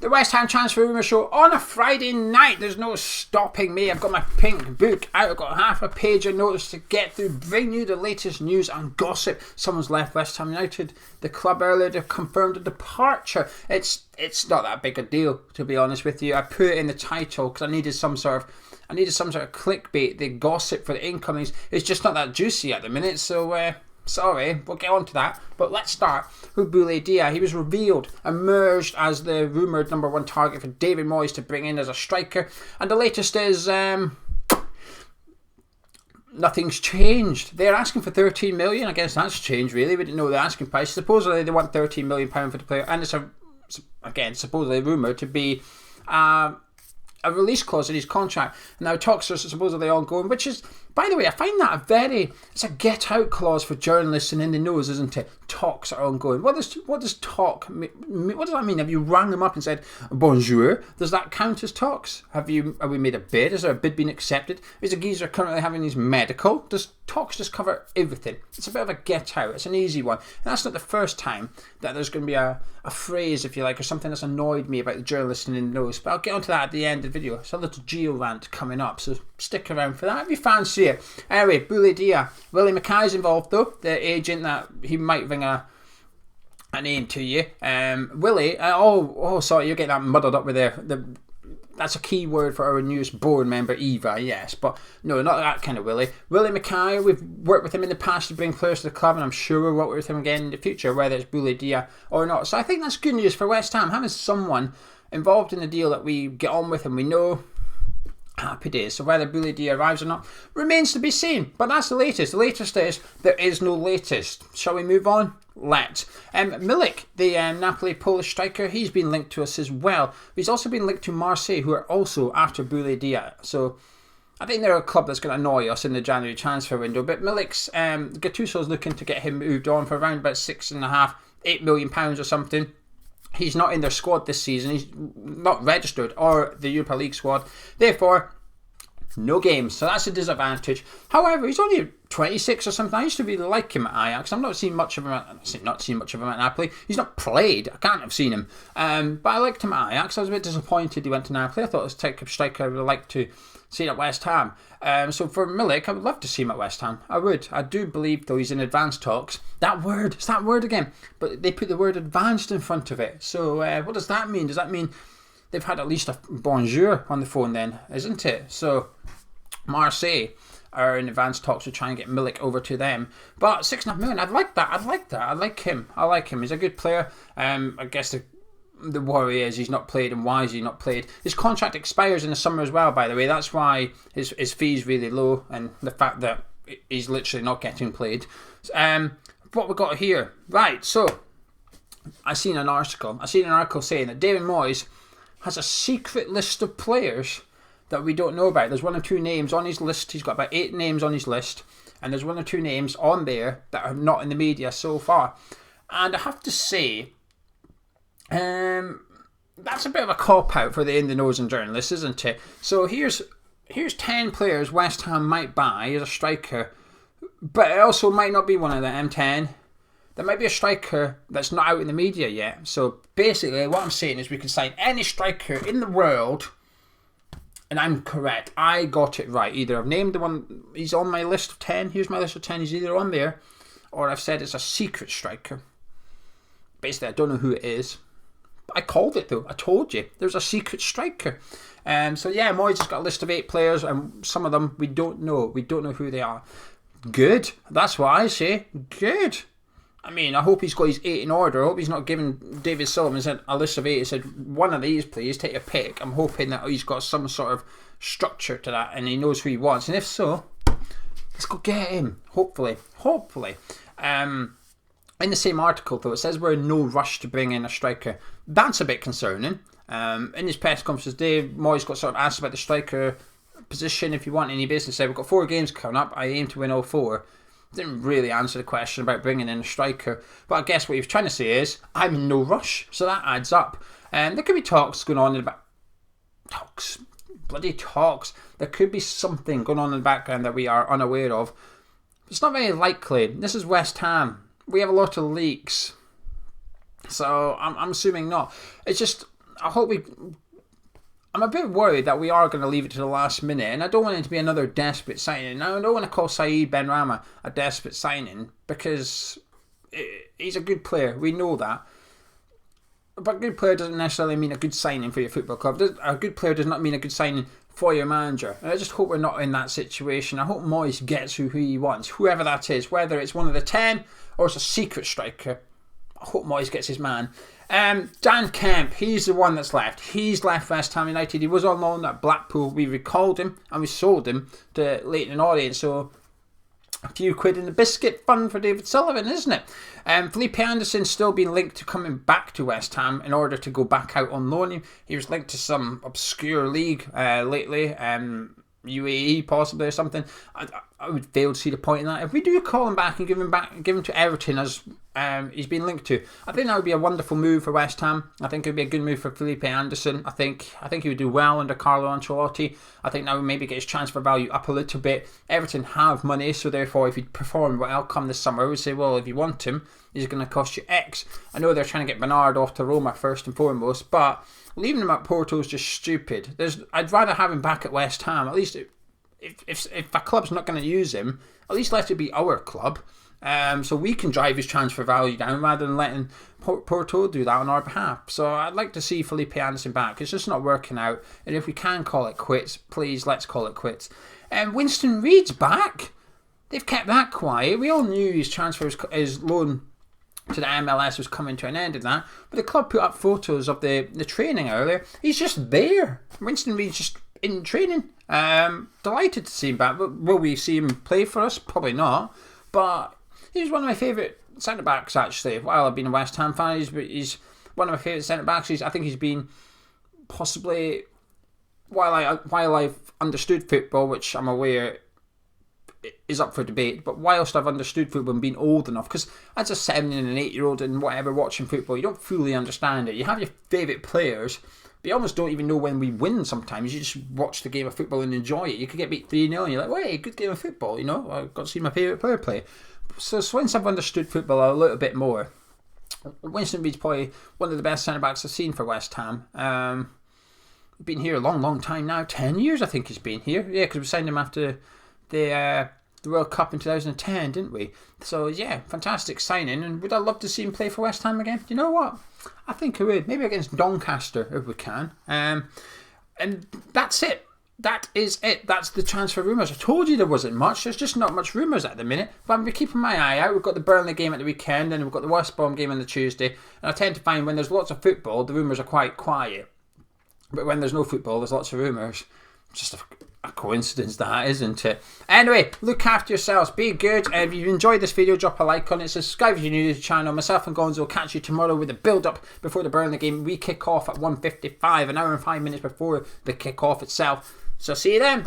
The West Ham Transfer Rumour Show on a Friday night. There's no stopping me. I've got my pink book out. I've got half a page of notes to get through. Bring you the latest news and gossip. Someone's left West Ham United. The club earlier to confirmed a departure. It's not that big a deal, to be honest with you. I put it in the title because I needed some sort of clickbait. The gossip for the incomings is just not that juicy at the minute. So sorry, we'll get on to that. But let's start with Boulaye Dia. He was emerged as the rumoured #1 target for David Moyes to bring in as a striker. And the latest is nothing's changed. They're asking for 13 million. I guess that's changed, really. We didn't know the asking price. Supposedly they want 13 million pound for the player. And it's supposedly rumoured to be a release clause in his contract. Now talks are supposedly ongoing, which is, by the way, I find that it's a get out clause for journalists and in the news, isn't it? Talks are ongoing. What does talk mean? What does that mean? Have you rang them up and said bonjour? Does that count as talks? Have we made a bid? Is there a bid being accepted? Is a geezer currently having his medical? Does talks just cover everything? It's a bit of a get out. It's an easy one. And that's not the first time that there's going to be a phrase, if you like, or something that's annoyed me about the journalists and in the news. But I'll get onto that at the end of the video. It's a little geo rant coming up, so stick around for that if you fancy it. Anyway, Boulaye Dia. Willie Mackay's involved though, the agent that he might ring a name to you. Willie, sorry, you're getting that muddled up with that's a key word for our newest board member, Eva, yes. But no, not that kind of Willie. Willie Mackay, we've worked with him in the past to bring players to the club, and I'm sure we'll work with him again in the future, whether it's Boulaye Dia or not. So I think that's good news for West Ham, having someone involved in the deal that we get on with and we know. Happy days. So whether Boulaye Dia arrives or not remains to be seen. But that's the latest. The latest is there is no latest. Shall we move on? Let's. Milik, the Napoli Polish striker, he's been linked to us as well. He's also been linked to Marseille, who are also after Boulaye Dia. So I think they're a club that's going to annoy us in the January transfer window. But Milik's, Gattuso's looking to get him moved on for around about £6.5–8 million or something. He's not in their squad this season. He's not registered or the Europa League squad. Therefore, no games. So that's a disadvantage. However, he's only 26 or something. I used to really like him at Ajax. I've not seen much of him at Napoli. He's not played. I can't have seen him. But I liked him at Ajax. I was a bit disappointed he went to Napoli. I thought it was the type of striker I would have liked to see at West Ham. So for Milik, I would love to see him at West Ham. I would. I do believe, though, he's in advanced talks. It's that word again. But they put the word advanced in front of it. So what does that mean? Does that mean they've had at least a bonjour on the phone then, isn't it? So Marseille are in advanced talks to try and get Milik over to them. But £6.5 million, I'd like that. I like him. He's a good player. I guess the worry is he's not played, and why is he not played? His contract expires in the summer as well, by the way. That's why his fee's really low, and the fact that he's literally not getting played. What we got here, right? So I seen an article saying that David Moyes has a secret list of players that we don't know about. There's 1 or 2 names on his list. He's got about 8 names on his list, and there's 1 or 2 names on there that are not in the media so far. And I have to say, that's a bit of a cop-out for the in-the-nose and journalists, isn't it? So here's 10 players West Ham might buy as a striker, but it also might not be one of them 10. There might be a striker that's not out in the media yet. So basically what I'm saying is we can sign any striker in the world, and I'm correct. I got it right. Either I've named the one, he's on my list of 10. Here's my list of 10. He's either on there, or I've said it's a secret striker. Basically, I don't know who it is. I called it though. I told you there's a secret striker. So yeah, Moyes has got a list of 8 players, and some of them we don't know. We don't know who they are. Good. That's what I say. Good. I mean, I hope he's got his 8 in order. I hope he's not giving David Solomon a list of 8. He said, one of these, please, take a pick. I'm hoping that he's got some sort of structure to that and he knows who he wants. And if so, let's go get him. Hopefully. In the same article, though, it says we're in no rush to bring in a striker. That's a bit concerning. In his press conference today, Moyes got sort of asked about the striker position, if you want, and he basically said, we've got 4 games coming up. I aim to win all 4. Didn't really answer the question about bringing in a striker, but I guess what he was trying to say is I'm in no rush, so that adds up. There could be talks going on in the talks. There could be something going on in the background that we are unaware of. It's not very likely. This is West Ham. We have a lot of leaks, so I'm assuming not. It's just I hope we... I'm a bit worried that we are going to leave it to the last minute, and I don't want it to be another desperate signing. Now, I don't want to call Saeed Benrahma a desperate signing, because he's a good player. We know that. But a good player doesn't necessarily mean a good signing for your football club. A good player does not mean a good signing for your manager. And I just hope we're not in that situation. I hope Moyes gets who he wants, whoever that is, whether it's one of the 10 or it's a secret striker. I hope Moyes gets his man. Dan Kemp, he's the one that's left. He's left West Ham United. He was on loan at Blackpool. We recalled him and we sold him to Leighton Orient. So a few quid in the biscuit fund for David Sullivan, isn't it? Felipe Anderson still being linked to coming back to West Ham in order to go back out on loan. He was linked to some obscure league lately, UAE possibly or something. I would fail to see the point in that. If we do call him back and give him to Everton as he's been linked to, I think that would be a wonderful move for West Ham. I think it would be a good move for Felipe Anderson. I think he would do well under Carlo Ancelotti. I think that would maybe get his transfer value up a little bit. Everton have money, so therefore if he performed well come this summer, I would say, well, if you want him, he's going to cost you X. I know they're trying to get Bernard off to Roma first and foremost, but leaving him at Porto is just stupid. I'd rather have him back at West Ham. At least if a club's not going to use him, at least let it be our club. So we can drive his transfer value down rather than letting Porto do that on our behalf. So I'd like to see Felipe Anderson back. It's just not working out. And if we can call it quits, please let's call it quits. Winston Reid's back. They've kept that quiet. We all knew his transfer, his loan to the MLS was coming to an end of that. But the club put up photos of the training earlier. He's just there. Winston Reid's just in training. Delighted to see him back. Will we see him play for us? Probably not. But he's one of my favourite centre-backs, actually. While I've been a West Ham fan, he's one of my favourite centre-backs. I think he's been possibly, while I've understood football, which I'm aware is up for debate, but whilst I've understood football and been old enough, because as a 7 and an 8-year-old and whatever watching football, you don't fully understand it. You have your favourite players, but you almost don't even know when we win sometimes. You just watch the game of football and enjoy it. You could get beat 3-0 and you're like, wait, good game of football, you know? I've got to see my favourite player play. So once I've understood football a little bit more, Winston Reid's probably one of the best centre-backs I've seen for West Ham. Been here a long, long time now. 10 years I think he's been here. Yeah, because we signed him after the World Cup in 2010, didn't we? So yeah, fantastic signing. And would I love to see him play for West Ham again? You know what? I think I would. Maybe against Doncaster if we can. And that's it. That is it. That's the transfer rumours. I told you there wasn't much. There's just not much rumours at the minute. But I'm keeping my eye out. We've got the Burnley game at the weekend and we've got the West Brom game on the Tuesday. And I tend to find when there's lots of football, the rumours are quite quiet. But when there's no football, there's lots of rumours. Just a coincidence, that, isn't it? Anyway, look after yourselves. Be good. If you enjoyed this video, drop a like on it. Subscribe if you're new to the channel. Myself and Gonzo will catch you tomorrow with a build-up before the Burnley game. We kick off at 1:55, an hour and 5 minutes before the kick-off itself. So see you then.